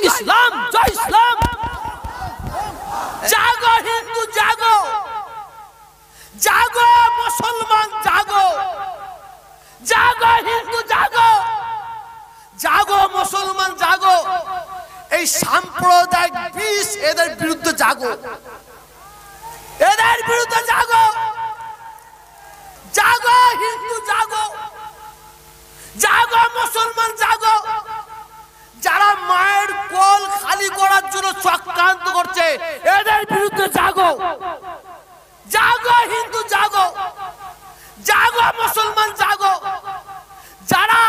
ইসলাম, জয় ইসলাম। জাগো হিন্দু জাগো, জাগো মুসলমান জাগো, জাগো হিন্দু জাগো, জাগো মুসলমান জাগো। এই সাম্প্রদায়িক বিষ এদের বিরুদ্ধে জাগো, এদের বিরুদ্ধে জাগো। জাগো হিন্দু জাগো, জাগো মুসলমান জাগো। যারা মায়ের কোল খালি করার জন্য চক্রান্ত করছে এদের বিরুদ্ধে জাগো। জাগো হিন্দু জাগো, জাগো মুসলমান জাগো। যারা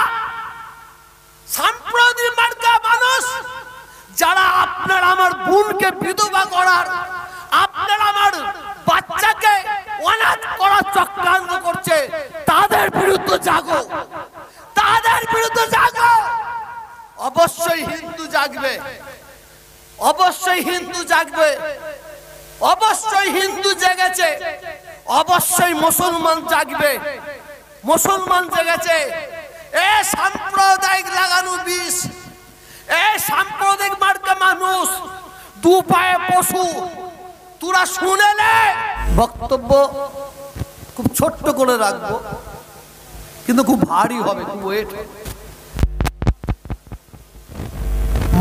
সাম্প্রদায়িক মার্কা মানুষ, যারা আপনার আমার বোনকে বিধবা করার, আপনার আমার বাচ্চাকে অনাথ করার চক্রান্ত করছে, তাদের বিরুদ্ধে জাগো, তাদের বিরুদ্ধে জাগো। অবশ্যই হিন্দু জাগবে, অবশ্যই হিন্দু জাগবে, অবশ্যই হিন্দু জেগেছে, অবশ্যই মুসলমান জাগবে। মুসলমান জেগেছে। এ সাম্প্রদায়িক লাগানো বিষ, এ সাম্প্রদায়িক মার্কা মানুষ, দু পায়ে পশু। তোরা শুনে নে। বক্তব্য খুব ছোট্ট করে রাখবো, কিন্তু খুব ভারী হবে, খুব ওয়েট।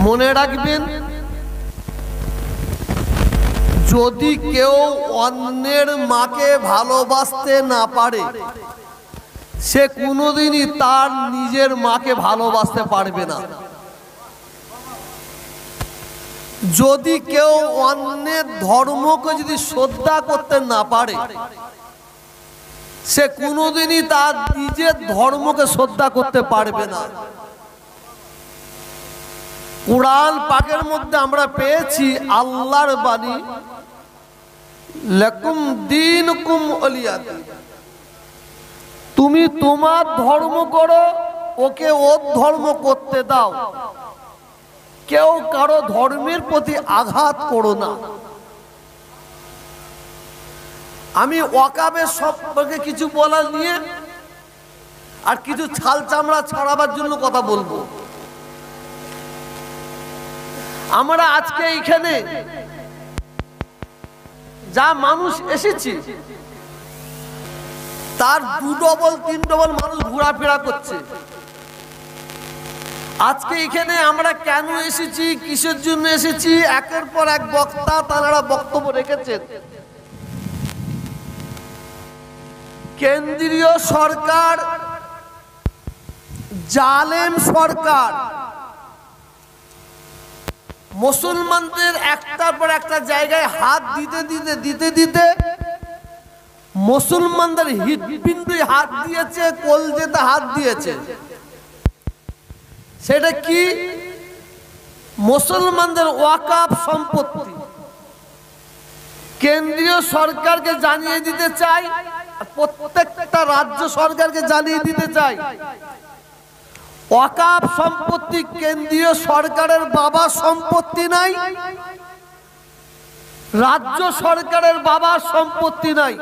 মনে রাখবেন, যদি কেউ অন্যের মাকে ভালোবাসতে না পারে, সে কোনোদিনই তার নিজের মাকে ভালোবাসতে পারবে না। যদি কেউ অন্যের ধর্মকে যদি শ্রদ্ধা করতে না পারে, সে কোনোদিনই তার নিজের ধর্মকে শ্রদ্ধা করতে পারবে না। কুরআন পাকের মধ্যে আমরা পেয়েছি আল্লাহর বাণী, লাকুম দীনুকুম ওয়ালিয়া দীন। তুমি তোমার ধর্ম করো, ওকে ওর ধর্ম করতে দাও। কেউ কারো ধর্মের প্রতি আঘাত করো না। আমি ওয়াকাবের সম্পর্কে কিছু বলার নিয়ে আর কিছু ছাল চামড়া ছাড়াবার জন্য কথা বলবো। আমরা আজকে এখানে যা মানুষ এসেছি, তার 2 ডবল 3 ডবল মানুষ ঘোরাফেরা করছে। আজকে এখানে আমরা কেন এসেছি, কিসের জন্য এসেছি, একের পর এক বক্তা তারা বক্তব্য রেখেছেন। কেন্দ্রীয় সরকার, জালেম সরকার, মুসলমানদের একটার পর একটা জায়গায় হাত দিতে দিতে দিতে দিতে মুসলমানদের হৃৎপিণ্ডে হাত দিয়েছে, কলজেতে হাত দিয়েছে। সেটা কি? মুসলমানদের ওয়াকাফ সম্পত্তি। কেন্দ্রীয় সরকারকে জানিয়ে দিতে চাই, প্রত্যেকটা রাজ্য সরকারকে জানিয়ে দিতে চাই, ওয়াকাফ সম্পত্তি কেন্দ্রীয় সরকারের বাবার সম্পত্তি নাই, রাজ্য সরকারের বাবার সম্পত্তি নাই।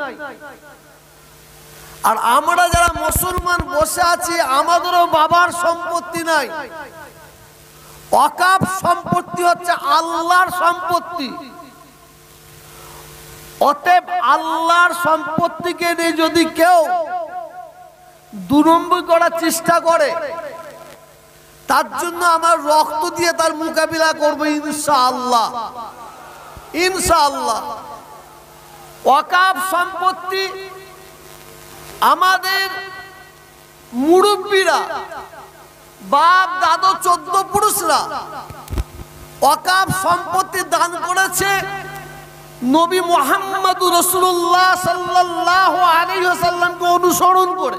আর আমরা যারা মুসলমান বসে আছি, আমাদেরও বাবার সম্পত্তি নাই। ওয়াকাফ সম্পত্তি হচ্ছে আল্লাহর সম্পত্তি। অতএব আল্লাহর সম্পত্তিকে নিয়ে যদি কেউ 2 নম্বর করার চেষ্টা করে, তার জন্য আমার রক্ত দিয়ে তার মোকাবিলা করবো ইনশাআল্লাহ, ইনশাআল্লাহ। ওয়াকাফ সম্পত্তি আমাদের মুরব্বীরা, বাপ দাদু 14 পুরুষরা ওয়াকাফ সম্পত্তি দান করেছে নবী মুহাম্মদুর রাসূলুল্লাহ সাল্লাল্লাহু আলাইহি ওয়াসাল্লামকে অনুসরণ করে।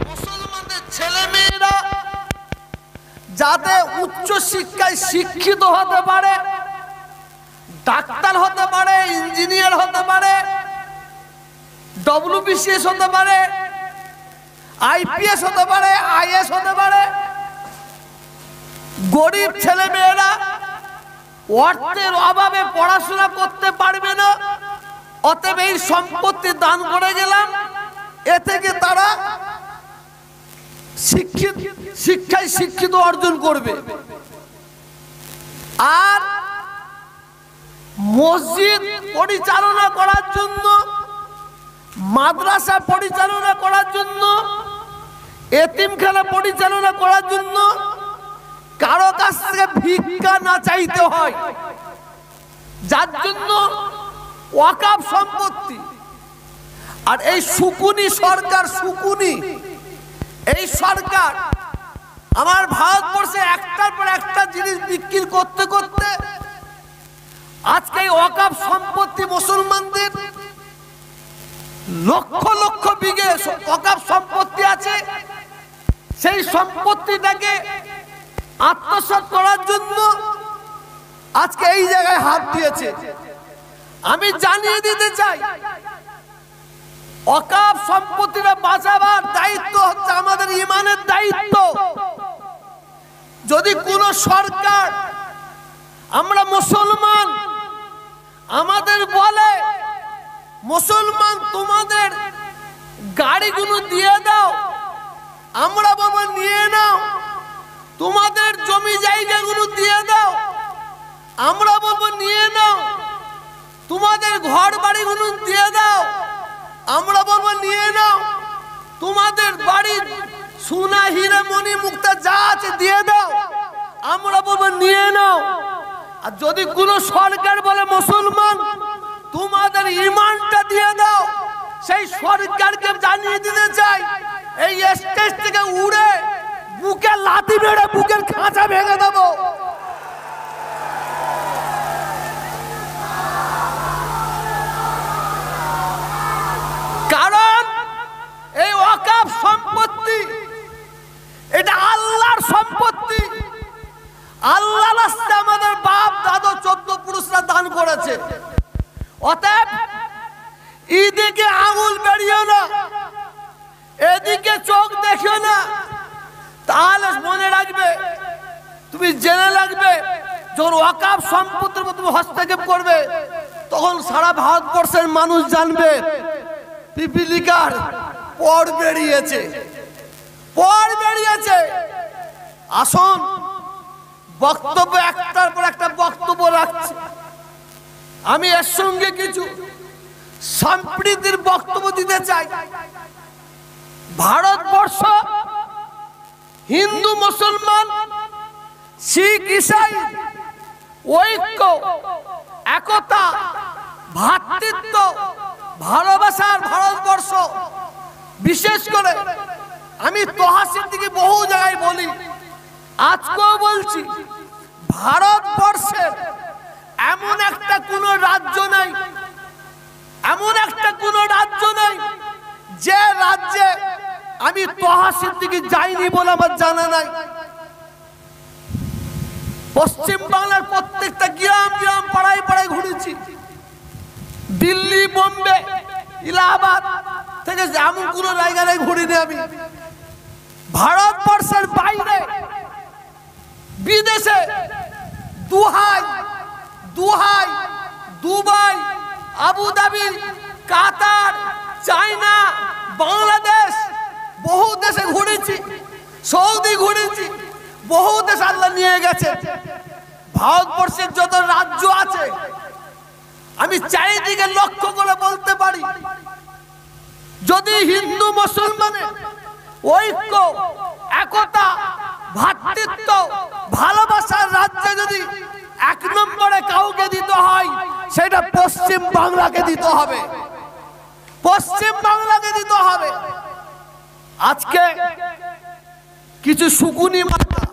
মুসলমানদের ছেলেমেয়েরা যাতে উচ্চ শিক্ষায় শিক্ষিত হতে পারে, ডাক্তার হতে পারে, ইঞ্জিনিয়ার হতে পারে, WBCS হতে পারে, IPS হতে পারে, IAS হতে পারে। গরিব ছেলে মেয়েরা অর্থের অভাবে পড়াশোনা করতে পারবে না, অতএব এই সম্পত্তি দান করে গেলাম। এ থেকে তারা শিক্ষায় শিক্ষিত অর্জন করবে। আর মসজিদ পরিচালনা করার জন্য, মাদ্রাসা পরিচালনা করার জন্য, এতিমখানা পরিচালনা করার জন্য কারো কাছ থেকে ভিক্ষা না চাইতে হয়, যার জন্য ওয়াকফ সম্পত্তি। আর এই সুকুনি সরকার, সুকুনি এই সরকার আমার ভারতবর্ষে একটার পর একটা জিনিস বিক্রি করতে করতে আজকে এই ওয়াকফ সম্পত্তি মুসলমানদের লক্ষ লক্ষ বিঘে ওয়াকফ সম্পত্তি আছে, সেই সম্পত্তিটাকে আত্মসাৎ করার জন্য আজকে এই জায়গায় হাত দিয়েছে। আমি জানিয়ে দিতে চাই, ওয়াকফ সম্পত্তিটা বাঁচাবার দায়িত্ব হচ্ছে আমাদের ইমানের দায়িত্ব। যদি কোন সরকার, আমরা মুসলমান, আমাদের বলে মুসলমান তোমাদের গাড়িগুলো দিয়ে দাও, আমরা বাবা নিয়ে নাও, তোমাদের জমি জায়গাগুলো দিয়ে দাও, আমরা বলবো নিয়ে নাও, তোমাদের ঘর বাড়িগুলো দিয়ে দাও, আমরা বলবো নিয়ে নাও, তোমাদের বাড়ি সোনা হীরা মণি মুক্তা যা আছে দিয়ে দাও, আমরা বলবো নিয়ে নাও। আর যদি কোন সরকার বলে মুসলমান তোমাদের ঈমানটা দিয়ে দাও, সেই সরকারকে জানিয়ে দিতে চাই, এই স্টেজ থেকে উড়ে বুকে লাথি মেরে বুকের খাঁচা ভেঙে দেবো। কারণ এই ওয়াকফ সম্পত্তি এটা আল্লাহর সম্পত্তি। আল্লাহ রাস্তায় আমাদের বাপ দাদা 14 পুরুষরা দান করেছে। অতএব এদিকে আঙুল বেরিয়ে না, এদিকে চোখ দেখিও না। তাহলে মনে রাখবে, তুমি জেনে রাখবে, যখন ওয়াকফ সম্পত্তির মধ্যে তুমি হস্তক্ষেপ করবে তখন সারা ভারতবর্ষের মানুষ জানবে পিপিলিকার পর বেরিয়েছে, পর বেরিয়েছে। আসুন, বক্তব্য একটার পর একটা বক্তব্য রাখছি। আমি এর সঙ্গে কিছু সম্প্রীতির বক্তব্য দিতে চাই। ভারতবর্ষ হিন্দু মুসলমান শিখ ইসাই ঐক্য, একতা, ভ্রাতৃত্ব, ভালোবাসার ভারতবর্ষ। বিশেষ করে আমি তহাসির দিকে বহু জায়গায় বলি, আজকেও বলছি, ভারতবর্ষের এমন একটা কোন রাজ্য নাই, এমন একটা কোন রাজ্য নাই যে রাজ্যে আমি তহাসির দিকে যাইনি বলে আমার জানা নাই। পশ্চিম বাংলার প্রত্যেকটা গ্রাম গ্রাম, পাড়ায় পাড়ায় ঘুরেছি। দিল্লি, বোম্বে, ইলাহাবাদ থেকে এমন কোন জায়গায় ঘুরিনি আমি। ভারতবর্ষের বাইরে, বিদেশে, দুহাই, দুবাই, আবুধাবি, কাতার, চায়না, বাংলাদেশ, বহু দেশে ঘুরেছি, সৌদি ঘুরেছি, বহু দেশ আল্লাহ নিয়ে গেছে। ভারতবর্ষের যত রাজ্য আছে আমি চারিদিকে লক্ষ্য করে বলতে পারি, যদি হিন্দু মুসলমানের ঐক্য, একতা, ভ্রাতৃত্ব, ভালোবাসার রাজ্যে যদি 1 নম্বরে কাউকে দিতে হয়, সেটা পশ্চিম বাংলাকে দিতে হবে, পশ্চিম বাংলাকে দিতে হবে। আজকে কিছু সুকুনি মার্কা,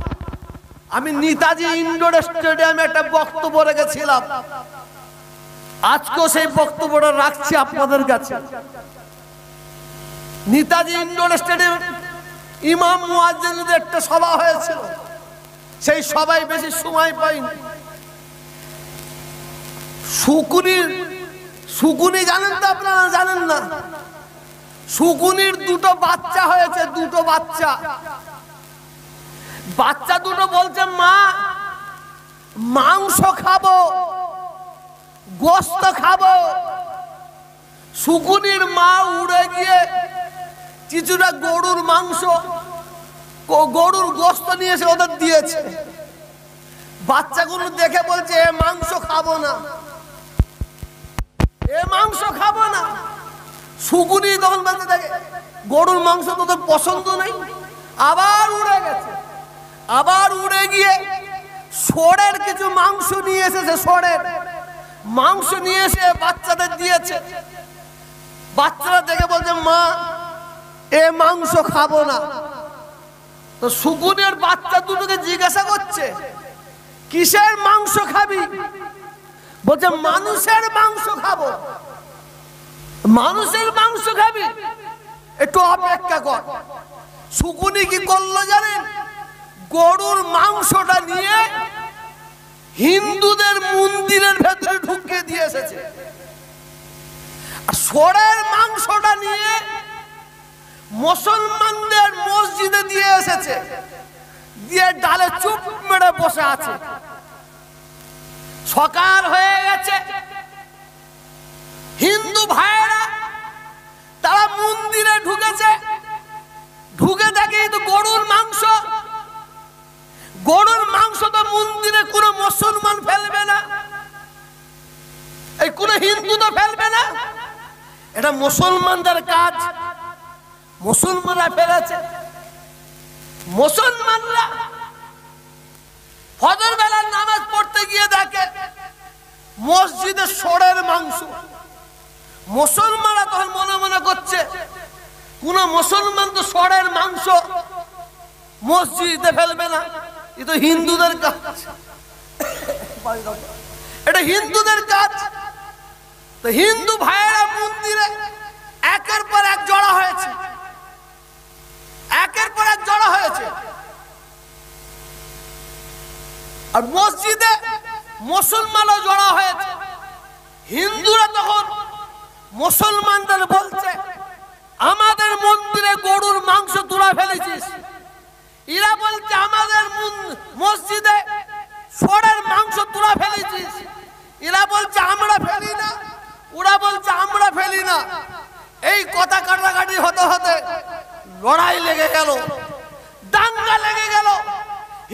আমি নেতাজি ইন্ডোর স্টেডিয়ামে একটা বক্তব্য রেখেছিলাম, আজকেও সেই বক্তব্যটা রাখছি আপনাদের কাছে। নেতাজি ইন্ডোর স্টেডিয়াম ইমাম মুয়াজ্জিনদের একটা সভা হয়েছিল, সেই সভায় বেশি সময় পাইনি। সুকুনি জানেন তো আপনারা? জানেন না? সুকুনির 2টো বাচ্চা হয়েছে, 2টো বাচ্চা। বাচ্চা দুটো বলছে, মা মাংস খাবো, গোশত খাবো। সুকুনির মা উড়ে গিয়ে কিছুটা গরুর মাংস গরুর গোশত নিয়ে এসে ওদের দিয়েছে। বাচ্চাগুলো দেখে বলছে এ মাংস খাবো না, এ মাংস খাবো না। শকুনি তখন বলতে থাকে গরুর মাংস তোদের পছন্দ নেই। আবার উড়ে গেছে, আবার উড়ে গিয়ে ষড়ের কিছু মাংস নিয়ে এসেছে, ষড়ের মাংস নিয়ে এসে বাচ্চাদের দিয়েছে। বাচ্চারা দেখে বলছে মা এ মাংস খাবো না। তো শকুনের বাচ্চা দুটোকে জিজ্ঞাসা করছে কিসের মাংস খাবি? বলছে মানুষের মাংস খাবো। মানুষের মাংস খাবি? একটু অপেক্ষা কর। শকুনি কি করলো জানেন? গরুর মাংসটা নিয়ে হিন্দুদের মন্দিরের ভেতরে ঢুকিয়ে দিয়ে এসেছে, আর ষড়ের মাংসটা নিয়ে মুসলমানদের মসজিদে দিয়ে এসেছে, দিয়ে ডালে চুপ মেরে বসে আছে। সকাল হয়ে গেছে, হিন্দু ভাইয়েরা তারা মন্দিরে ঢুকেছে, ঢুকে দেখে তো গরুর মাংস। গরুর মাংস তো মন্দিরে কোনো মুসলমান ফেলবে না, এই কোনো হিন্দু তো ফেলবে না, এটা মুসলমানদের কাজ। মুসলমানরা ফেলেছে। মুসলমানরা ফজর বেলার নামাজ পড়তে গিয়ে দেখে মসজিদে ষড়ের মাংস। মুসলমানরা তখন মনে মনে করছে কোন মুসলমান তো ষড়ের মাংস মসজিদে ফেলবে না, এ তো হিন্দুদের কাজ, এটা হিন্দুদের কাজ। তো হিন্দু ভাইয়েরা মন্দিরে একের পর এক জড়া হয়েছে, একের পর এক জড়া হয়েছে। আর মসজিদে মুসলমানও জড়া হয়েছে। হিন্দুরা তখন মুসলমানদের বলছে আমাদের মন্দিরে গরুর মাংস তোরা ফেলেছিস। এরা বলছে আমাদের মসজিদে ষড়ের মাংস তোরা ফেলেছিস। এরা বলছে আমরা ফেলি না, ওরা বলছে আমরা ফেলি না। এই কথা কাটাকাটি হতে হতে লড়াই লেগে গেল, দাঙ্গা লেগে গেল।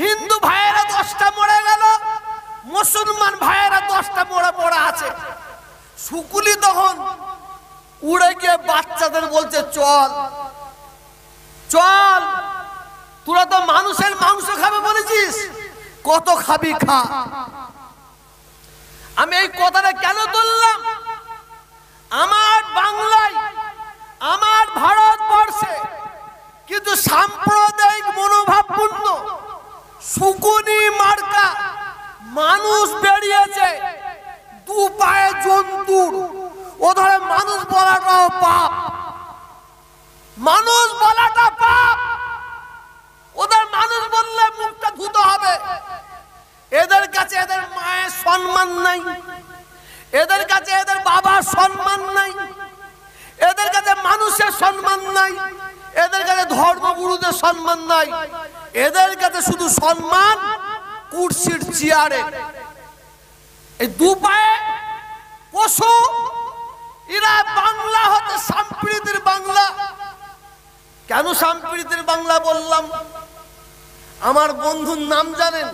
হিন্দু ভাইয়েরা 10টা মরে গেল, মুসলমান ভাইয়েরা 10টা মরে পড়ে আছে। শুকুলি তখন উড়ে গিয়ে বাচ্চাদের বলছে চল চল, তোরা তো মানুষের মাংস খাবে বলেছিস, কত খাবি খা। আমি এই কথাটা কেন তুললাম? আমার বাংলায়, আমার ভারতবর্ষে কিন্তু সাম্প্রদায়িক মনোভাবপূর্ণ শুকুনি মার্কা মানুষ বেরিয়েছে, দু পায়ে জন্তুর। ও ধরে মানুষ বলাটাও পাপ, মানুষ বলাটা পাপ। ওদের মানুষ বললে মুখটা ধুতে হবে। এদের কাছে এদের মায়ের সম্মান নাই, এদের কাছে এদের বাবার সম্মান নাই, এদের কাছে মানুষের সম্মান নাই, এদের কাছে ধর্মগুরুদের সম্মান নাই। এদের কাছে শুধু সম্মান কুর্সির চেয়ারে। এই দু পায়ে পশু। এরা বাংলা হতে সম্প্রীতির বাংলা। কেন সম্প্রীতির বাংলা বললাম? আমার বন্ধুর নাম জানেন?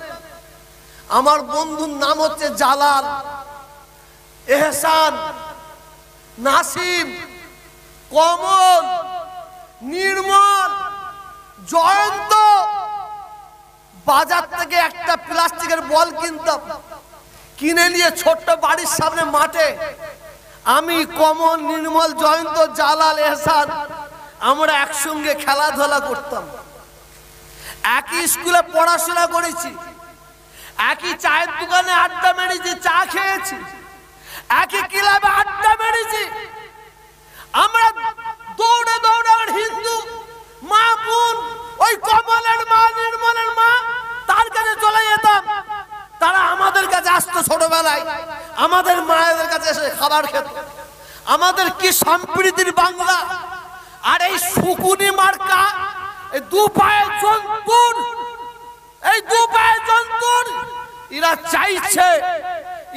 আমার বন্ধুর নাম হচ্ছে জালাল, এহসান, নাসিম, কমল, নির্মল, জয়ন্ত। বাজার থেকে একটা প্লাস্টিকের বল কিনতাম, কিনে নিয়ে ছোট্ট বাড়ির সামনে মাঠে আমি, কমল, নির্মল, জয়ন্ত, জালাল, এহসান আমরা একসঙ্গে খেলাধুলা করতাম। একই স্কুলে পড়াশোনা করেছি, একই চায়ের দোকানে আড্ডা মেরেছি, চা খেয়েছি, একই ক্লাবে আড্ডা মেরেছি। আমরা দৌড়ে দৌড়ে হিন্দু মা বোন, ওই কমলের মা, নির্মলের মা, তার কাছে চলে যেতাম। তারা আমাদের কাছে আসতো ছোটবেলায়, আমাদের মায়েদের কাছে এসে খাবার খেত। আমাদের কি সম্প্রীতির বাংলা! আর এই শুকুনি মার্কা, এই দু পায়ে জন্তুর, এই দু পায়ে জন্তুর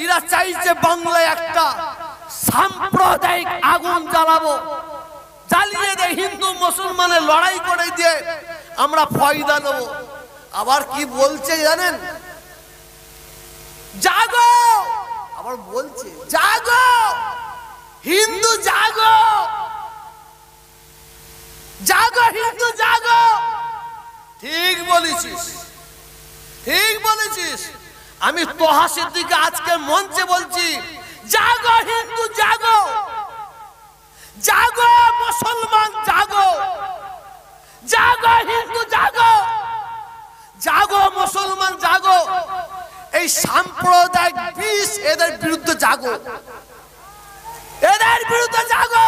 এরা চাইছে বাংলায় একটা সাম্প্রদায়িক আগুন জ্বালাবো, জ্বালিয়ে দিয়ে হিন্দু মুসলমানের লড়াই করে দিয়ে আমরা ফয়দা নেব। আবার কি বলছে জানেন? জাগো, আবার বলছে জাগো হিন্দু জাগো, জাগো হিন্দু জাগো। ঠিক বলেছিস, ঠিক বলেছিস। আমি তোহা সিদ্দিক আজকে মঞ্চে বলছি, জাগো হিন্দু জাগো, জাগো মুসলমান জাগো, জাগো হিন্দু জাগো, জাগো মুসলমান জাগো। এই সাম্প্রদায়িক বিষ এদের বিরুদ্ধে জাগো, এদের বিরুদ্ধে জাগো,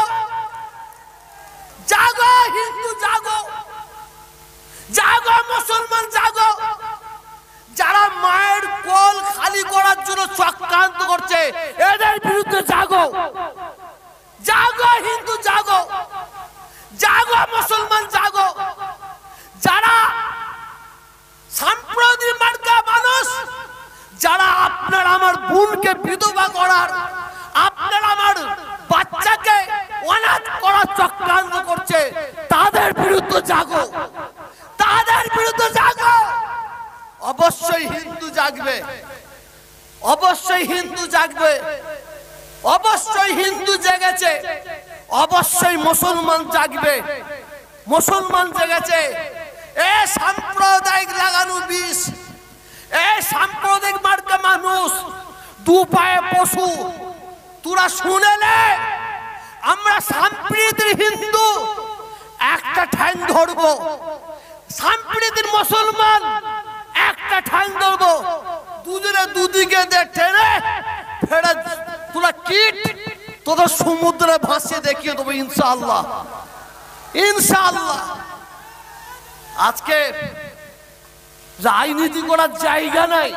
জাগো হিন্দু জাগো, জাগো মুসলমান জাগো। যারা মায়ের কোল খালি করার জন্য চক্রান্ত করছে এদের বিরুদ্ধে জাগো, জাগো হিন্দু জাগো, জাগো মুসলমান জাগো। যারা সাম্প্রদায়িক মার্কা মানুষ, যারা আপনার আমার বোনকে বিধবা করার, আপনার আমার বাচ্চাকে অনাথ করার চক্রান্ত করছে, তাদের বিরুদ্ধে জাগো, তাদের বিরুদ্ধে জাগো। অবশ্যই হিন্দু জাগবে, অবশ্যই হিন্দু জাগবে, অবশ্যই হিন্দু জেগেছে, অবশ্যই মুসলমান জাগবে, মুসলমান জেগেছে। এ সাম্প্রদায়িক লাগানো বিষ, এ সাম্প্রদায়িক মার্কা মানুষ, দু পায়ে পশু। তোরা শুনেলে আমরা সম্প্রীতির হিন্দু একটা ঠ্যাং ধরবো, সম্প্রীতির মুসলমান একটা ঠ্যাং ধরবো, দুজনে দুদিকে টেনে ফেরে তোরা কিট তোদের সমুদ্রে ভাসিয়ে দেখিয়ে দেবো ইনশাআল্লাহ, ইনশাআল্লাহ। আজকে রাজনীতি করার জায়গা নাই।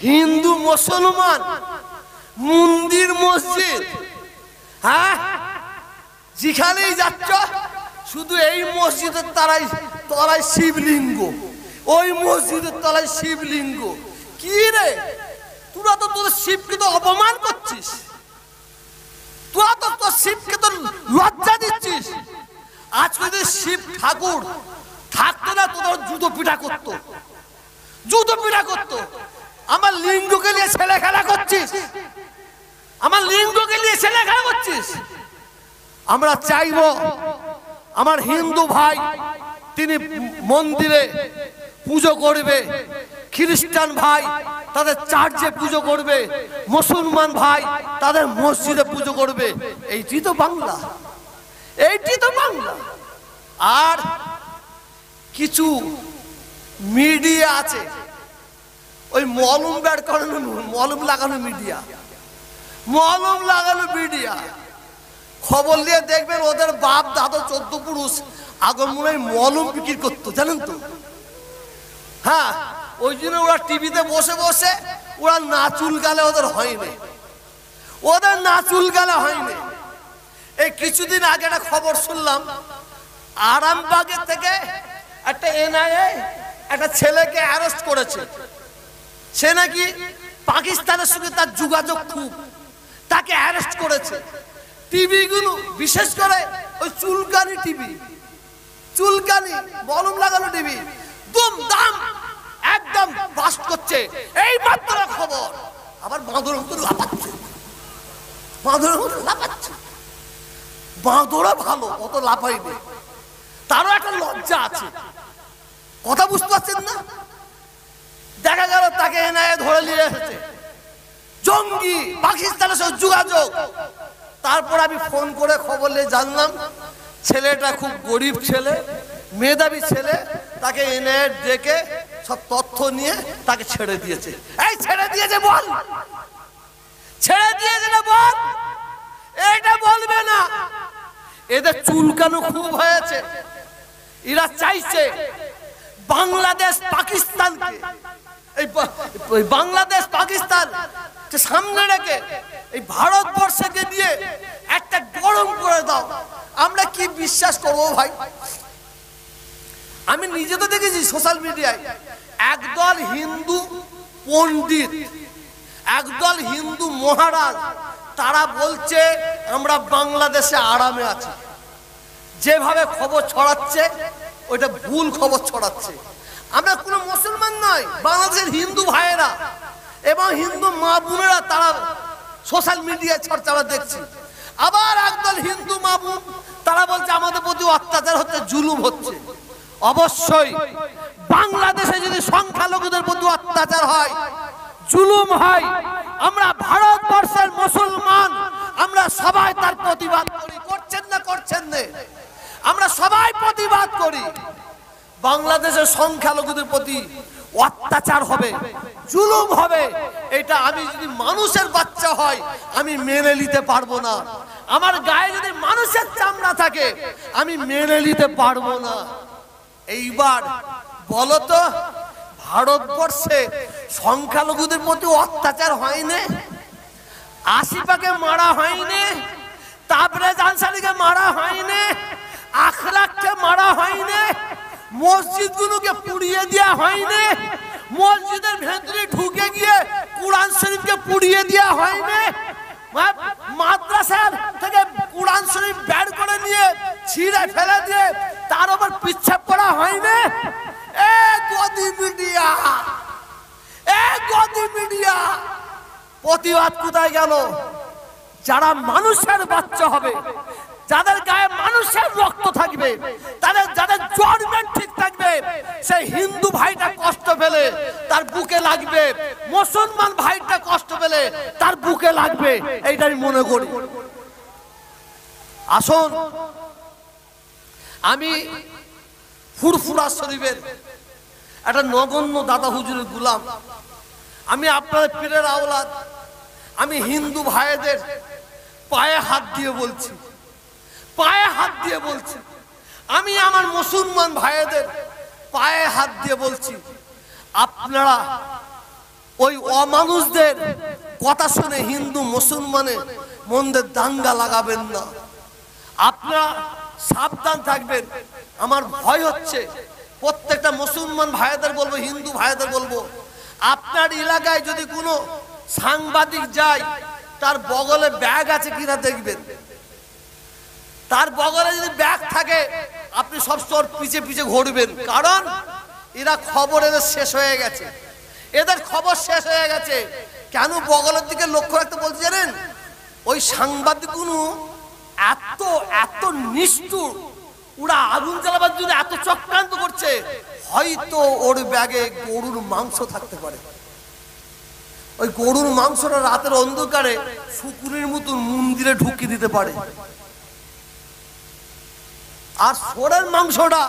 হিন্দু মুসলমান মন্দির মসজিদ, হ্যাঁ যেখানেই যাচ্ছ শুধু এই মসজিদের তলায় শিবলিঙ্গ, ওই মসজিদের তলায় শিবলিঙ্গ। কি রে, তোরা তো তোর শিবকে তো অপমান করছিস, তোরা তো তোর শিবকে তো লজ্জা দিচ্ছিস। আজকে যদি শিব ঠাকুর থাকতো না তোদের জুতো পিঠা করতো, জুতো পিঠা করতো। আমার লিঙ্গকে নিয়ে ছেলে খেলা করছিস, আমার লিঙ্গকে নিয়ে ছেলে খেলা করছিস। আমরা চাইবো আমার হিন্দু ভাই তিনি মন্দিরে পুজো করবে, খ্রিস্টান ভাই তাদের চার্চে পুজো করবে, মুসলমান ভাই তাদের মসজিদে পুজো করবে। এইটি তো বাংলা, এইটি তো বাংলা। আর কিছু মিডিয়া আছে ওই মলম বের করানো, মলম লাগানো মিডিয়া, মলম লাগানো মিডিয়া। খবর নিয়ে দেখবেন ওদের বাপ দাদা 14 পুরুষ আগমনে মলম বিক্রি করতো, জানেন তো? হ্যাঁ, ওই জন্য ওরা টিভিতে বসে বসে ওরা নাচুল গালে ওদের হয়নি, ওদের নাচুল গালে হয়নি। এই কিছুদিন আগে একটা খবর শুনলাম, আরামবাগের থেকে একটা এনআইএ একটা ছেলেকে অ্যারেস্ট করেছে। সে নাকি পাকিস্তানের সঙ্গে তার যোগাযোগ খুব, তাকে অ্যারেস্ট করেছে। টিভি গুলো বিশেষ করে ওই চুলকানি টিভি, চুলকানি মলম লাগানো টিভি দুমদাম একদম বাস্ট করছে। এই মাত্র খবর, আবার বাঁদরের মতো লাফাচ্ছে, বাঁদরের মতো লাফাচ্ছে। বাঁদরা ভালো, অত লাফাইবে, তারও একটা লজ্জা আছে। কথা বুঝতে পারছেন না? দেখা গেল তাকে এনআইএ ধরে নিয়ে এসেছে, জঙ্গি, পাকিস্তানের সঙ্গে যোগাযোগ। তারপর আমি ফোন করে খবর নিয়ে জানলাম ছেলেটা খুব গরিব ছেলে, মেধাবী ছেলে। তাকে এনআইএ ডেকে সব তথ্য নিয়ে তাকে ছেড়ে দিয়েছে। এই ছেড়ে দিয়েছে বল, ছেড়ে দিয়েছে না বল, এটা বলবে না। এদের চুলকানো খুব হয়েছে। এরা চাইছে বাংলাদেশ পাকিস্তানকে, এই বাংলাদেশ পাকিস্তান সামনে রেখে এই ভারতবর্ষকে দিয়ে একটা গরম করে দাও। আমরা কি বিশ্বাস করবো ভাই? আমি নিজে তো দেখেছি সোশ্যাল মিডিয়ায় একদল হিন্দু পণ্ডিত, একদল হিন্দু মহারাজ, তারা বলছে আমরা বাংলাদেশে আরামে আছি। যেভাবে খবর ছড়াচ্ছে ওইটা ভুল খবর ছড়াচ্ছে। আমরা কোনো মুসলমান নয়, বাংলাদেশের হিন্দু ভাইয়েরা এবং হিন্দু মা বোনেরা তারা সোশ্যাল মিডিয়ায় চর্চা আমরা দেখছি। আবার একদল হিন্দু মা বোন তারা বলছে আমাদের প্রতি অত্যাচার হচ্ছে, জুলুম হচ্ছে। অবশ্যই বাংলাদেশে যদি সংখ্যালঘুদের প্রতি অত্যাচার হয়, জুলুম হয়, আমরা ভারতবর্ষের মুসলমান আমরা সবাই তার প্রতিবাদ করি। করছেন না? করছেন না? আমরা সবাই প্রতিবাদ করি। বাংলাদেশের সংখ্যালঘুদের প্রতি অত্যাচার হবে, জুলুম হবে, এটা আমি যদি মানুষের বাচ্চা হয় আমি মেনে নিতে পারবো না। আমার গায়ে যদি মানুষের চামড়া থাকে আমি মেনে নিতে পারবো না। এইবার বলো তো, ভারতবর্ষে সংখ্যালঘুদের প্রতি অত্যাচার হয়নি? আসিফাকে মারা হয়নি? তাবরেজ আনসারীকে মারা হয়নি? আখলাককে মারা হয়নি? মসজিদগুলোকে পুড়িয়ে দেওয়া হয়নি? মসজিদের ভেতরে ঢুকে গিয়ে কুরআন শরীফকে পুড়িয়ে দেওয়া হয়নি? মাদ্রাসার থেকে কুরআন শরীফ বের করে নিয়ে ছিঁড়ে ফেলে দিয়ে তার উপর পিচ্ছাপ করা হয়নি? গদি মিডিয়া প্রতিবাদ কোথায় গেল? যারা মানুষের বাচ্চা হবে, যাদের গায়ে মানুষের রক্ত থাকবে, যাদের জন্মের ঠিক থাকবে, সেই হিন্দু ভাইটা কষ্ট পেলে তার বুকে লাগবে, মুসলমান ভাইটা কষ্ট পেলে তার বুকে লাগবে, এইটাই মনে করি। আসুন, আমি ফুরফুরা শরীফের একটা নগণ্য দাদা হুজুরের গোলাম, আমি আপনাদের পীরের আওলাদ, আমি হিন্দু ভাইদের পায়ে হাত দিয়ে বলছি, পায়ে হাত দিয়ে বলছি, আমি আমার মুসলমান ভাইদের পায়ে হাত দিয়ে বলছি, আপনারা ওই অমানুষদের কথা শুনে হিন্দু মুসলমানের মধ্যে দাঙ্গা লাগাবেন না। আপনারা সাবধান থাকবেন। আমার ভয় হচ্ছে, প্রত্যেকটা মুসলমান ভাইদের বলবো, হিন্দু ভাইদের বলবো, আপনার এলাকায় যদি কোনো সাংবাদিক যায় তার বগলে ব্যাগ আছে কিনা দেখবেন। তার বগলে যদি ব্যাগ থাকে আপনি সব সময় পিছে পিছে ঘুরবেন, কারণ এরা খবর এদের শেষ হয়ে গেছে, এদের খবর শেষ হয়ে গেছে। কেন বগলের দিকে লক্ষ্য রাখতে বলছি জানেন? ওই সাংবাদিকগুলো এত এত নিষ্ঠুর, ওরা আগুন জ্বালাবার জন্য এত চক্রান্ত করছে, হয়তো ওর ব্যাগে গরুর মাংস থাকতে পারে। ওই গরুর মাংসটা রাতের অন্ধকারে শুকুরের মতো মন্দিরে ঢুকিয়ে দিতে পারে, আর সোরের মাংসটা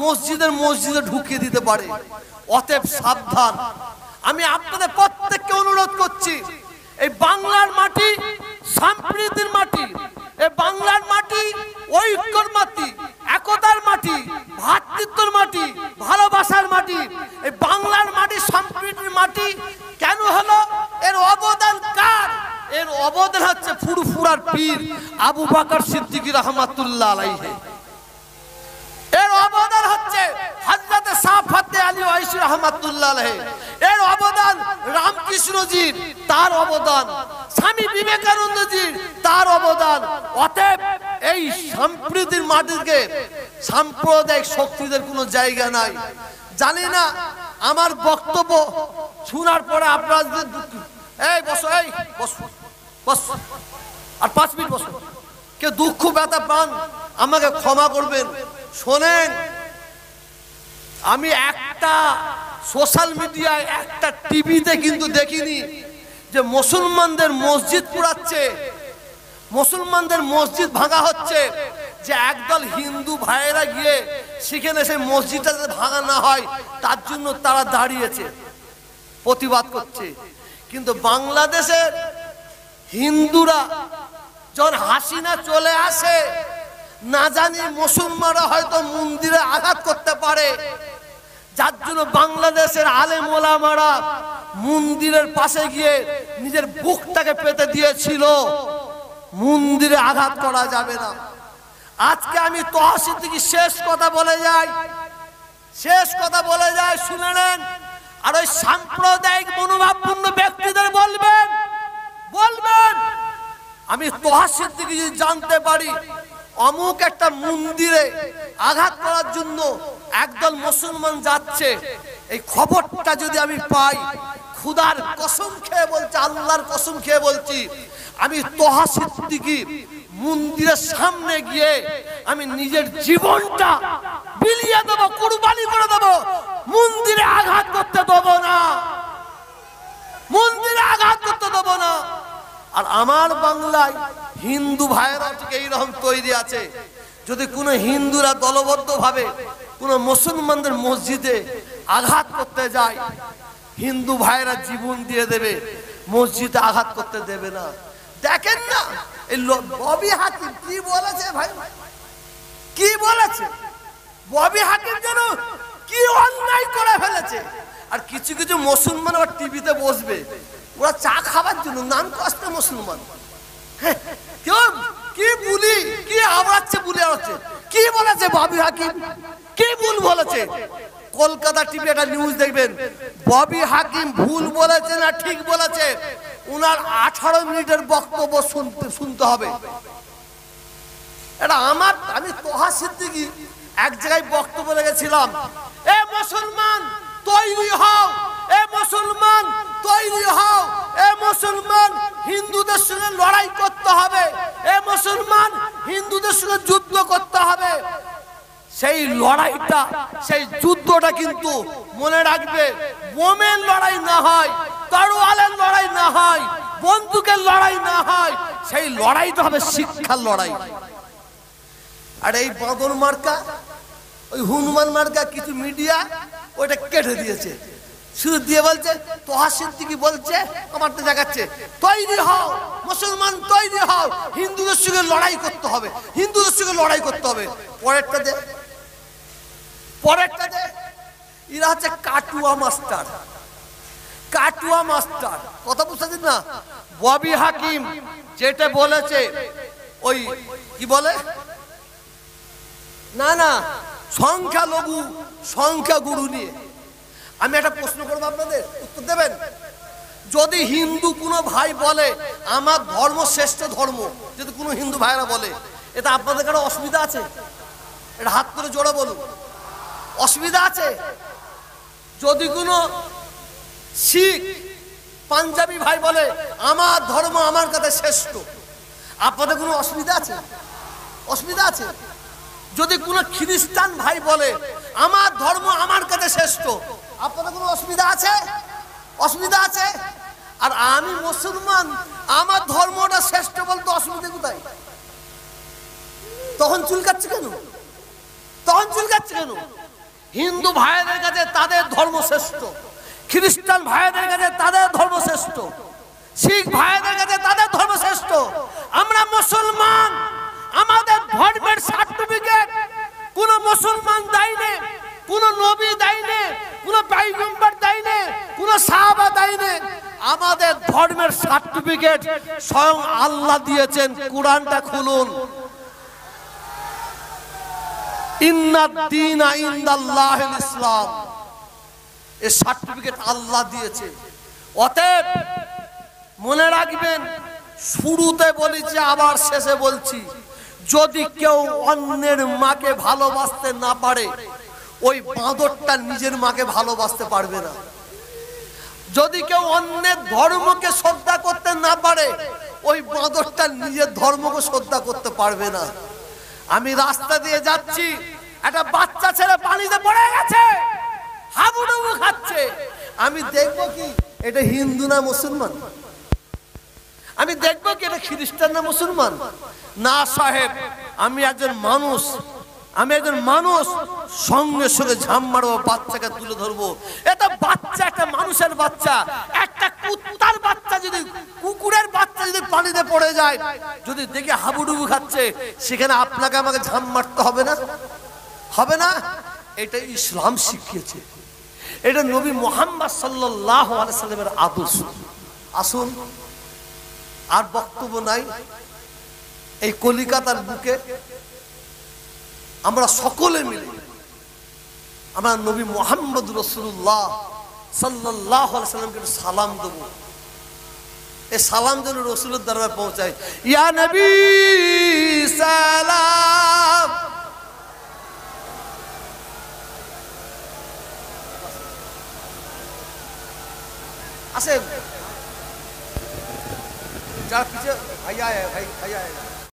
মসজিদে ঢুকিয়ে দিতে পারে। অতএব সাবধান। আমি আপনাদের প্রত্যেককে অনুরোধ করছি, এই বাংলার মাটি সম্প্রীতির মাটি, এই বাংলার মাটি ঐক্যর মাটি, একতার মাটি, ভ্রাতৃত্বের মাটি, ভালোবাসার মাটি। এই বাংলার মাটি সম্প্রীতির মাটি কেন হলো? এর অবদান কার? এর অবদান হচ্ছে ফুরফুরার পীর আবু বকর সিদ্দিকী রহমাতুল্লাহ আলাইহি। এর অবদান হচ্ছে হযরত সাফাতে আলী ওয়াইসি রহমাতুল্লাহ আলাইহি। এর অবদান রামকৃষ্ণজির, তার অবদান স্বামী বিবেকানন্দজির, তার অবদান। অতএব এই সম্প্রীতির মাটিতে সাম্প্রদায়িক শক্তিদের কোনো জায়গা নাই। জানি না আমার বক্তব্য শোনার পরে আপনারা এই বসো, এই বসো, বসো, আর 5 মিনিট বসো। কেউ দুঃখ ব্যথা পান আমাকে ক্ষমা করবেন। শোনেন, আমি একটা সোশ্যাল মিডিয়ায়, একটা টিভিতে কিন্তু দেখিনি যে মুসলমানদের মসজিদ পুড়াচ্ছে, মুসলমানদের মসজিদ ভাঙা হচ্ছে, যে একদল হিন্দু ভাইয়েরা গিয়ে সেখানে সেই মসজিদটা যাতে ভাঙা না হয় তার জন্য তারা দাঁড়িয়েছে, প্রতিবাদ করছে। কিন্তু বাংলাদেশের হিন্দুরা যখন হাসিনা চলে আসে, না জানি মুসলমানরা হয়তো মন্দিরে আঘাত করতে পারে, যার জন্য বাংলাদেশের আলেম ওলামারা মন্দিরের পাশে গিয়ে নিজের বুকটাকে পেতে দিয়েছিল, মন্দিরে আঘাত করা যাবে না। আজকে আমি তহসিল থেকে শেষ কথা বলে যাই, শুনে নেন। আর ওই সাম্প্রদায়িক মনোভাবপূর্ণ ব্যক্তিদের বলবেন, আমি তহসিল থেকে যদি জানতে পারি অমুক একটা মন্দিরে আঘাত করার জন্য একদল মুসলমান যাচ্ছে, এই খবরটা যদি আমি পাই, খুদার কসম খেয়ে বলছি, আল্লাহর কসম খেয়ে বলছি, আমি তোহা সিদ্দিকী মন্দিরের সামনে গিয়ে আমি নিজের জীবনটা বিলিয়ে দেবো, কুরবানি করে দেবো। মন্দিরে আঘাত করতে দেবো না, মন্দিরে আঘাত করতে দেবো না। আর আমার বাংলায় হিন্দু ভাইয়েরা ঠিক এইরকম তৈরি আছে, যদি কোনো হিন্দুরা দলবদ্ধ ভাবে কোনো মুসলমানদের মসজিদে আঘাত করতে যায়, হিন্দু ভাইয়েরা জীবন দিয়ে দেবে, মসজিদে আঘাত করতে দেবে না। দেখেন না এই ববি হাকিম কি বলেছে ভাই, কি বলেছে ববি হাকিম, যেন কি অন্যায় করে ফেলেছে। আর কিছু কিছু মুসলমান আবার টিভিতে বসবে, ওরা চা খাবার জন্য, নাম কষ্টে মুসলমান, কেউ কি বলি কি আওড়াচ্ছে, বলে আওড়াচ্ছে। কি বলেছে ববি হাকিম, কি ভুল বলেছে? কলকাতা টিভি একটা নিউজ দেখবেন, ববি হাকিম ভুল বলেছে না ঠিক বলেছে, উনার 18 মিনিটের বক্তব্য শুনতে হবে। এটা আমি তোহা সিদ্দিকী এক জায়গায় বক্তব্য লেগেছিলাম, এ মুসলমান তৈরি হও, এ মুসলমান তৈরি হও, এ মুসলমান হিন্দুদের সঙ্গে লড়াই করতে হবে, এ মুসলমান হিন্দুদের সঙ্গে যুদ্ধ করতে হবে। সেই লড়াইটা, সেই যুদ্ধটা কিন্তু মনে রাখবে, বোমের লড়াই না হয়, তরোয়ালের লড়াই না হয়, বন্দুকের লড়াই না হয়, সেই লড়াইটা হবে শিক্ষার লড়াই। আর এই বাঁদর মার্কা, ওই হনুমান মার্কা কিছু মিডিয়া ওইটা কেটে দিয়েছে, শুরু দিয়ে বলছে তোহা সিদ্দিকী বলছে, আমার তো দেখাচ্ছে তৈরি হও মুসলমান, তৈরি হও, হিন্দুদের সঙ্গে লড়াই করতে হবে, হিন্দুদের সঙ্গে লড়াই করতে হবে। পরেরটা দে, পরেরটা দে। এরা হচ্ছে কাটুয়া মাস্টার, কাটুয়া মাস্টার। কথা বুঝতে না? ববি হাকিম যেটা বলেছে, ওই কি বলে না না সংখ্যালঘু সংখ্যাগুরু নিয়ে। আমি একটা প্রশ্ন করবো, আপনাদের উত্তর দেবেন। যদি হিন্দু কোনো ভাই বলে আমার ধর্ম শ্রেষ্ঠ ধর্ম, যদি কোনো হিন্দু ভাইরা বলে, এটা আপনাদের কারো অসুবিধা আছে? এটা হাত করে জোড়া বলুন, অসুবিধা আছে? যদি কোনো শিখ পাঞ্জাবি ভাই বলে আমার ধর্ম আমার কাছে শ্রেষ্ঠ, আপনাদের কোনো অসুবিধা আছে? অসুবিধা আছে? যদি কোনো খ্রিস্টান ভাই বলে আমার ধর্ম আমার কাছে শ্রেষ্ঠ, আপনাদের কোনো অসুবিধা আছে? অসুবিধা আছে? আর আমি মুসলমান, আমার ধর্মটা শ্রেষ্ঠ বলতে অসুবিধা কোথায়? তখন চুলকাচ্ছে কেন? তখন চুলকাচ্ছে কেন? হিন্দু ভাইদের কাছে তাদের ধর্ম শ্রেষ্ঠ, খ্রিস্টান ভাইদের কাছে তাদের ধর্ম শ্রেষ্ঠ, শিখ ভাইদের কাছে তাদের ধর্ম শ্রেষ্ঠ। আমরা মুসলমান, আমাদের ধর্মের সার্টিফিকেট কোন মুসলমান দেয়নি, কোন নবী দেয়নি, কোন পয়গম্বর দেয়নি, কোন সাহাবা দেয়নি। আমাদের ধর্মের সার্টিফিকেট স্বয়ং আল্লাহ দিয়েছেন। কুরআনটা খুলুন, ইন্নাদ-দীনা ইনদাল্লাহিল ইসলাম, এই সার্টিফিকেট আল্লাহ দিয়েছে। অতএব মনে রাখবেন, শুরুতে বলেছি আবার শেষে বলছি, যদি কেউ অন্যের মাকে ভালোবাসতে না পারে, ওই বাঁদরটা নিজের মাকে ভালোবাসতে পারবে না। যদি কেউ অন্যের ধর্মকে শ্রদ্ধা করতে না পারে, ওই বাঁদরটা নিজের ধর্মকে শ্রদ্ধা করতে পারবে না। আমি রাস্তা দিয়ে যাচ্ছি, একটা বাচ্চা ছেলে পানিতে পড়ে গেছে, হাবুডুবু খাচ্ছে। আমি দেখবো কি এটা হিন্দু না মুসলমান? আমি দেখবো কি এটা খ্রিস্টান না মুসলমান? না সাহেব, আমি একজন মানুষ, আমি একজন মানুষ, সঙ্গে সঙ্গে ঝাম মারবো, বাচ্চাকে তুলে ধরবো। এটা বাচ্চা, একটা মানুষের বাচ্চা। একটা কুত্তার বাচ্চা যদি, কুকুরের বাচ্চা যদি পানিতে পড়ে যায়, যদি দেখে হাবুডুবু খাচ্ছে, সেখানে আপনাকে আমাকে ঝাম মারতে হবে না? হবে না? এটা ইসলাম শিখিয়েছে, এটা নবী মুহাম্মদ সাল্লাল্লাহু আলাইহি সাল্লামের আদর্শ। আসুন, আর বক্তব্য নাই। এই কলিকাতার বুকে আমরা সকলে মিলে আমরা নবী মুহাম্মদ রাসূলুল্লাহ সাল্লাল্লাহু আলাইহি সাল্লামকে সালাম দেব। এ সালাম যেন রসুলের দরবারে পৌঁছায়। ইয়া নবী সালাম। আসে যার পিছে ভাইয়া ভাই ভাইয়া